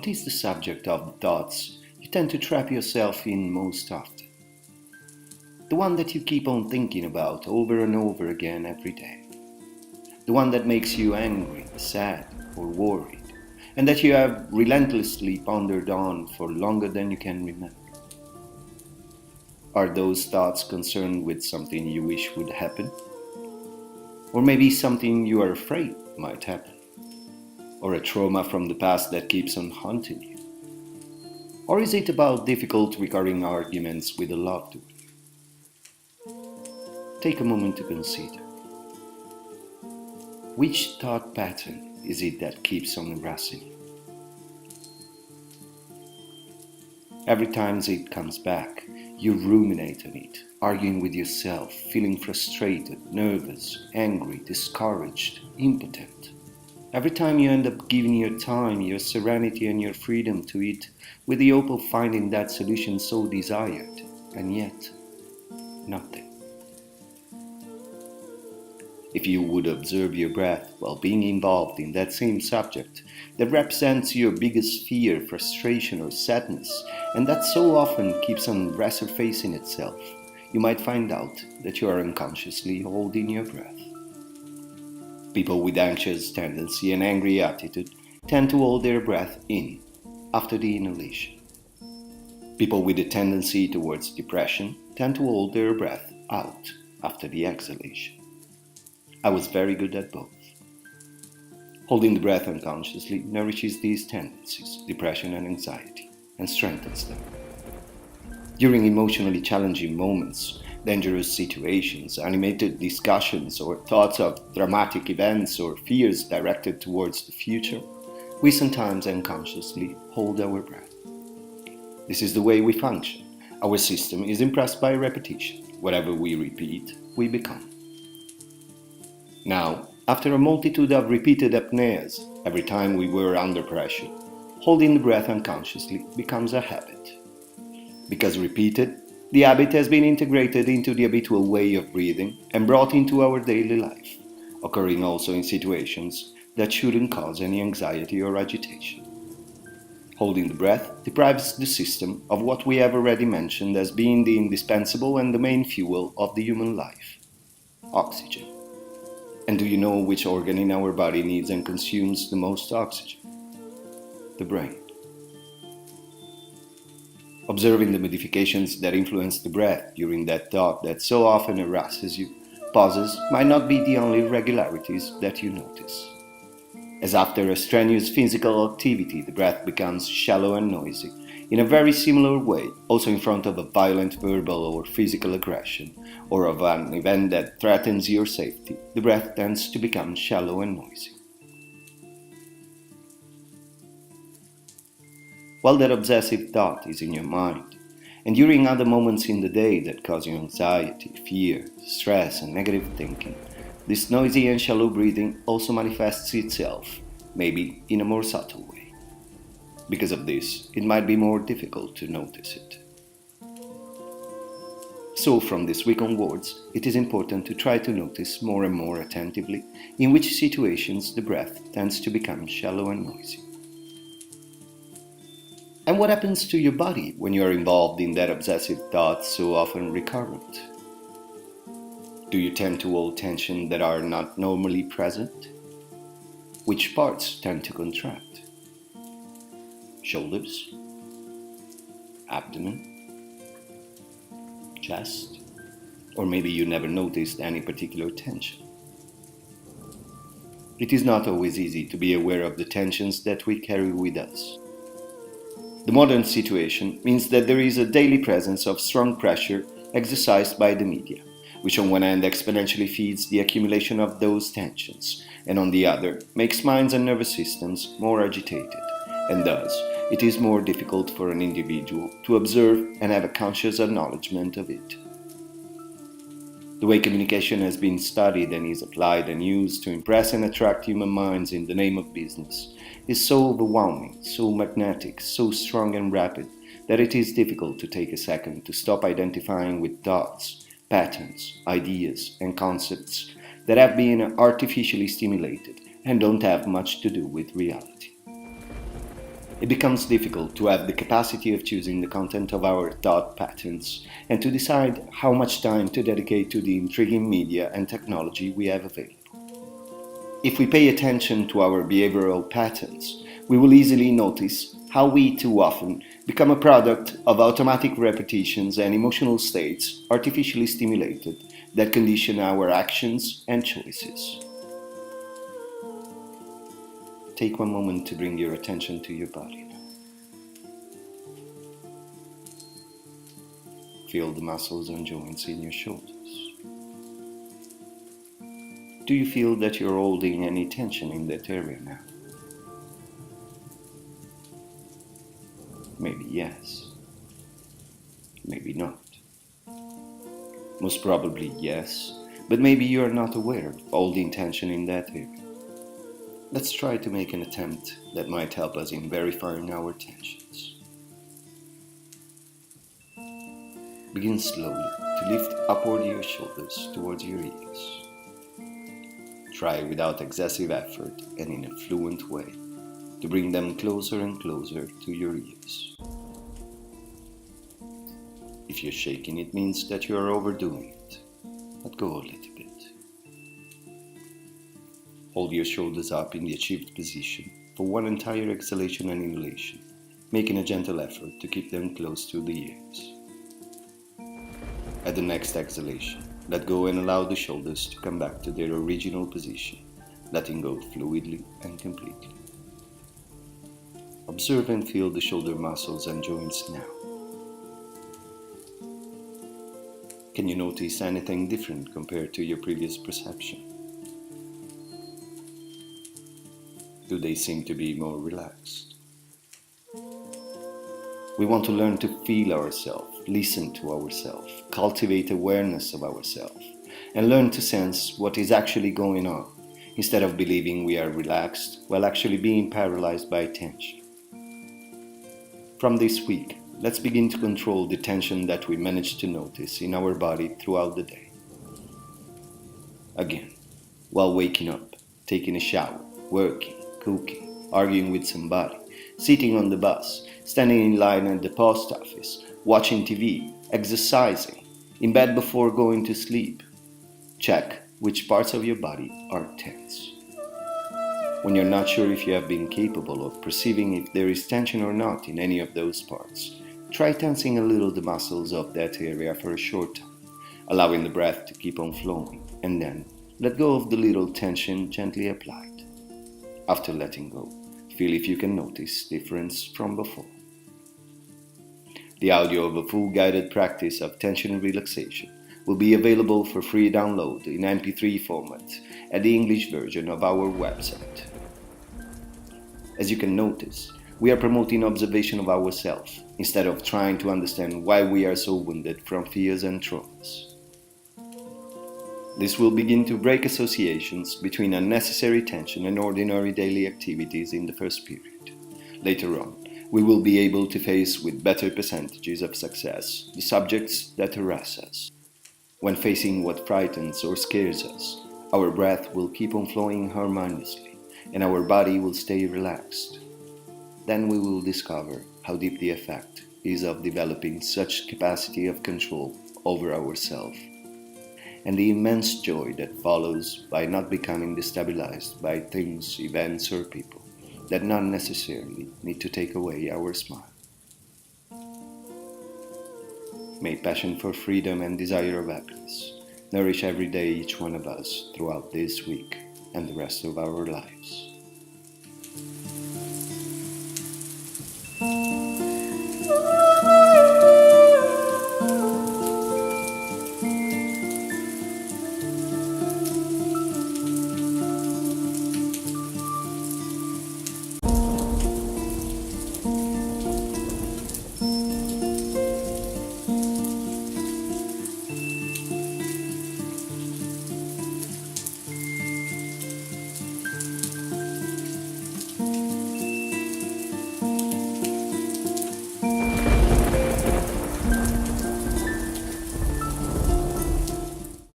What is the subject of the thoughts you tend to trap yourself in most often? The one that you keep on thinking about over and over again every day. The one that makes you angry, sad, or worried, and that you have relentlessly pondered on for longer than you can remember. Are those thoughts concerned with something you wish would happen? Or maybe something you are afraid might happen? Or a trauma from the past that keeps on haunting you? Or is it about difficult recurring arguments with a loved one? Take a moment to consider. Which thought pattern is it that keeps on harassing you? Every time it comes back, you ruminate on it, arguing with yourself, feeling frustrated, nervous, angry, discouraged, impotent. Every time you end up giving your time, your serenity and your freedom to it with the hope of finding that solution so desired, and yet, nothing. If you would observe your breath while being involved in that same subject that represents your biggest fear, frustration or sadness, and that so often keeps on resurfacing itself, you might find out that you are unconsciously holding your breath. People with anxious tendency and angry attitude tend to hold their breath in after the inhalation. People with a tendency towards depression tend to hold their breath out after the exhalation. I was very good at both. Holding the breath unconsciously nourishes these tendencies, depression and anxiety, and strengthens them. During emotionally challenging moments, dangerous situations, animated discussions, or thoughts of dramatic events or fears directed towards the future, we sometimes unconsciously hold our breath. This is the way we function. Our system is impressed by repetition. Whatever we repeat, we become. Now, after a multitude of repeated apneas, every time we were under pressure, holding the breath unconsciously becomes a habit. Because repeated, the habit has been integrated into the habitual way of breathing and brought into our daily life, occurring also in situations that shouldn't cause any anxiety or agitation. Holding the breath deprives the system of what we have already mentioned as being the indispensable and the main fuel of the human life: oxygen. And do you know which organ in our body needs and consumes the most oxygen? The brain. Observing the modifications that influence the breath during that thought that so often harasses you, pauses might not be the only irregularities that you notice. As after a strenuous physical activity, the breath becomes shallow and noisy, in a very similar way, also in front of a violent verbal or physical aggression, or of an event that threatens your safety, the breath tends to become shallow and noisy. While that obsessive thought is in your mind, and during other moments in the day that cause you anxiety, fear, stress, and negative thinking, this noisy and shallow breathing also manifests itself, maybe in a more subtle way. Because of this, it might be more difficult to notice it. So from this week onwards, it is important to try to notice more and more attentively in which situations the breath tends to become shallow and noisy. And what happens to your body when you are involved in that obsessive thought so often recurrent? Do you tend to hold tension that are not normally present? Which parts tend to contract? Shoulders? Abdomen? Chest? Or maybe you never noticed any particular tension. It is not always easy to be aware of the tensions that we carry with us. The modern situation means that there is a daily presence of strong pressure exercised by the media, which on one hand exponentially feeds the accumulation of those tensions, and on the other makes minds and nervous systems more agitated, and thus it is more difficult for an individual to observe and have a conscious acknowledgement of it. The way communication has been studied and is applied and used to impress and attract human minds in the name of business is so overwhelming, so magnetic, so strong and rapid that it is difficult to take a second to stop identifying with thoughts, patterns, ideas, and concepts that have been artificially stimulated and don't have much to do with reality. it becomes difficult to have the capacity of choosing the content of our thought patterns and to decide how much time to dedicate to the intriguing media and technology we have available. If we pay attention to our behavioral patterns, we will easily notice how we too often become a product of automatic repetitions and emotional states artificially stimulated that condition our actions and choices. Take one moment to bring your attention to your body now. Feel the muscles and joints in your shoulders. Do you feel that you're holding any tension in that area now? Maybe yes, maybe not. Most probably yes, but maybe you are not aware of holding tension in that area. Let's try to make an attempt that might help us in verifying our tensions. Begin slowly to lift upward your shoulders towards your ears. Try without excessive effort and in a fluent way to bring them closer and closer to your ears. If you're shaking, it means that you are overdoing it. Let go a little bit. Hold your shoulders up in the achieved position for one entire exhalation and inhalation, making a gentle effort to keep them close to the ears. At the next exhalation, let go and allow the shoulders to come back to their original position, letting go fluidly and completely. Observe and feel the shoulder muscles and joints now. Can you notice anything different compared to your previous perception? Do they seem to be more relaxed? We want to learn to feel ourselves, listen to ourselves, cultivate awareness of ourselves, and learn to sense what is actually going on, instead of believing we are relaxed while actually being paralyzed by tension. From this week, let's begin to control the tension that we manage to notice in our body throughout the day. Again, while waking up, taking a shower, working, cooking, arguing with somebody, sitting on the bus, standing in line at the post office, watching TV, exercising, in bed before going to sleep. Check which parts of your body are tense. When you're not sure if you have been capable of perceiving if there is tension or not in any of those parts, try tensing a little the muscles of that area for a short time, allowing the breath to keep on flowing, and then let go of the little tension gently applied. After letting go, feel if you can notice difference from before. The audio of a full guided practice of tension relaxation will be available for free download in MP3 format at the English version of our website. As you can notice, we are promoting observation of ourselves instead of trying to understand why we are so wounded from fears and traumas. This will begin to break associations between unnecessary tension and ordinary daily activities in the first period. Later on, we will be able to face with better percentages of success the subjects that harass us. When facing what frightens or scares us, our breath will keep on flowing harmoniously and our body will stay relaxed. Then we will discover how deep the effect is of developing such capacity of control over ourselves, and the immense joy that follows by not becoming destabilized by things, events, or people that not necessarily need to take away our smile. May passion for freedom and desire of happiness nourish every day each one of us throughout this week and the rest of our lives.